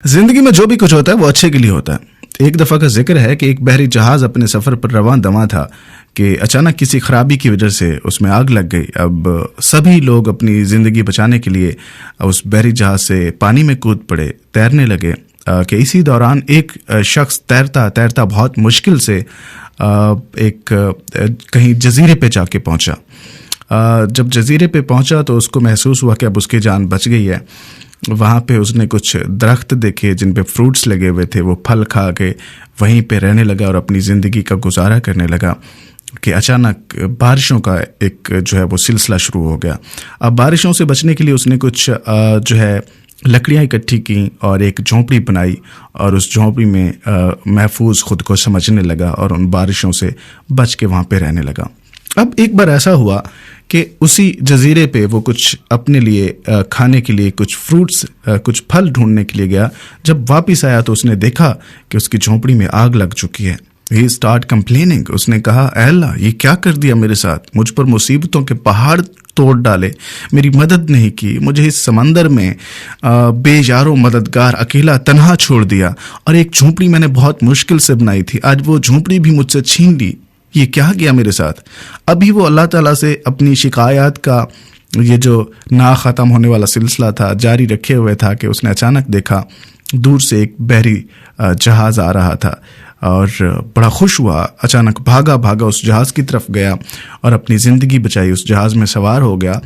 जिंदगी में जो भी कुछ होता है वो अच्छे के लिए होता है। एक दफ़ा का जिक्र है कि एक बहरी जहाज़ अपने सफ़र पर रवां दवां था कि अचानक किसी खराबी की वजह से उसमें आग लग गई। अब सभी लोग अपनी ज़िंदगी बचाने के लिए उस बहरी जहाज़ से पानी में कूद पड़े, तैरने लगे कि इसी दौरान एक शख्स तैरता तैरता बहुत मुश्किल से एक कहीं जजीरे पे जाके पहुंचा। जब जजीरे पे पहुंचा तो उसको महसूस हुआ कि अब उसकी जान बच गई है। वहाँ पे उसने कुछ दरख्त देखे जिन पे फ्रूट्स लगे हुए थे, वो फल खा के वहीं पे रहने लगा और अपनी ज़िंदगी का गुजारा करने लगा कि अचानक बारिशों का एक जो है वो सिलसिला शुरू हो गया। अब बारिशों से बचने के लिए उसने कुछ जो है लकड़ियाँ इकट्ठी की और एक झोंपड़ी बनाई और उस झोंपड़ी में महफूज खुद को समझने लगा और उन बारिशों से बच के वहाँ पे रहने लगा। अब एक बार ऐसा हुआ कि उसी जजीरे पे वो कुछ अपने लिए खाने के लिए कुछ फ्रूट्स कुछ फल ढूंढने के लिए गया। जब वापस आया तो उसने देखा कि उसकी झोंपड़ी में आग लग चुकी है। ही स्टार्ट कंप्लेनिंग। उसने कहा, अल्लाह ये क्या कर दिया मेरे साथ, मुझ पर मुसीबतों के पहाड़ तोड़ डाले, मेरी मदद नहीं की, मुझे इस समंदर में बेयारो मददगार अकेला तन्हा छोड़ दिया और एक झोंपड़ी मैंने बहुत मुश्किल से बनाई थी, आज वो झोंपड़ी भी मुझसे छीन ली, ये क्या किया मेरे साथ। अभी वो अल्लाह ताला से अपनी शिकायत का ये जो ना ख़त्म होने वाला सिलसिला था जारी रखे हुए था कि उसने अचानक देखा दूर से एक बहरी जहाज़ आ रहा था और बड़ा खुश हुआ। अचानक भागा भागा उस जहाज़ की तरफ गया और अपनी ज़िंदगी बचाई, उस जहाज़ में सवार हो गया।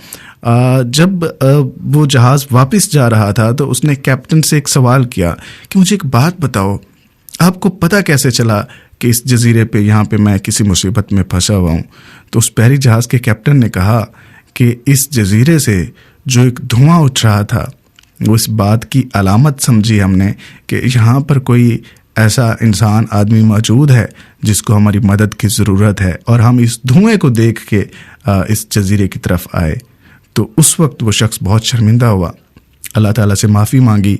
जब वो जहाज़ वापस जा रहा था तो उसने कैप्टन से एक सवाल किया कि मुझे एक बात बताओ, आपको पता कैसे चला कि इस जजीरे पे यहाँ पे मैं किसी मुसीबत में फंसा हुआ हूँ। तो उस बहरी जहाज़ के कैप्टन ने कहा कि इस जजीरे से जो एक धुआं उठ रहा था वो इस बात की अलामत समझी हमने कि यहाँ पर कोई ऐसा इंसान आदमी मौजूद है जिसको हमारी मदद की ज़रूरत है, और हम इस धुएं को देख के इस जजीरे की तरफ आए। तो उस वक्त वो शख्स बहुत शर्मिंदा हुआ, अल्लाह ताला से माफ़ी मांगी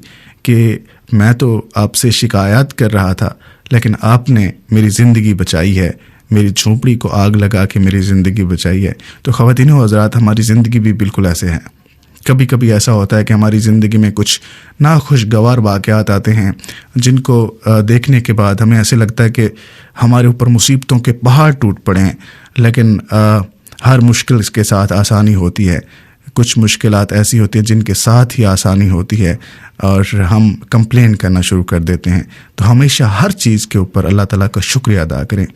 कि मैं तो आपसे शिकायत कर रहा था लेकिन आपने मेरी ज़िंदगी बचाई है, मेरी झोंपड़ी को आग लगा के मेरी ज़िंदगी बचाई है। तो ख़वातीन व हज़रात, हमारी ज़िंदगी भी बिल्कुल ऐसे है। कभी कभी ऐसा होता है कि हमारी ज़िंदगी में कुछ नाखुशगवार वाक़यात आते हैं जिनको देखने के बाद हमें ऐसे लगता है कि हमारे ऊपर मुसीबतों के पहाड़ टूट पड़े हैं, लेकिन हर मुश्किल के साथ आसानी होती है। कुछ मुश्किलात ऐसी होती हैं जिनके साथ ही आसानी होती है और हम कंप्लेन करना शुरू कर देते हैं। तो हमेशा हर चीज़ के ऊपर अल्लाह ताला का शुक्रिया अदा करें।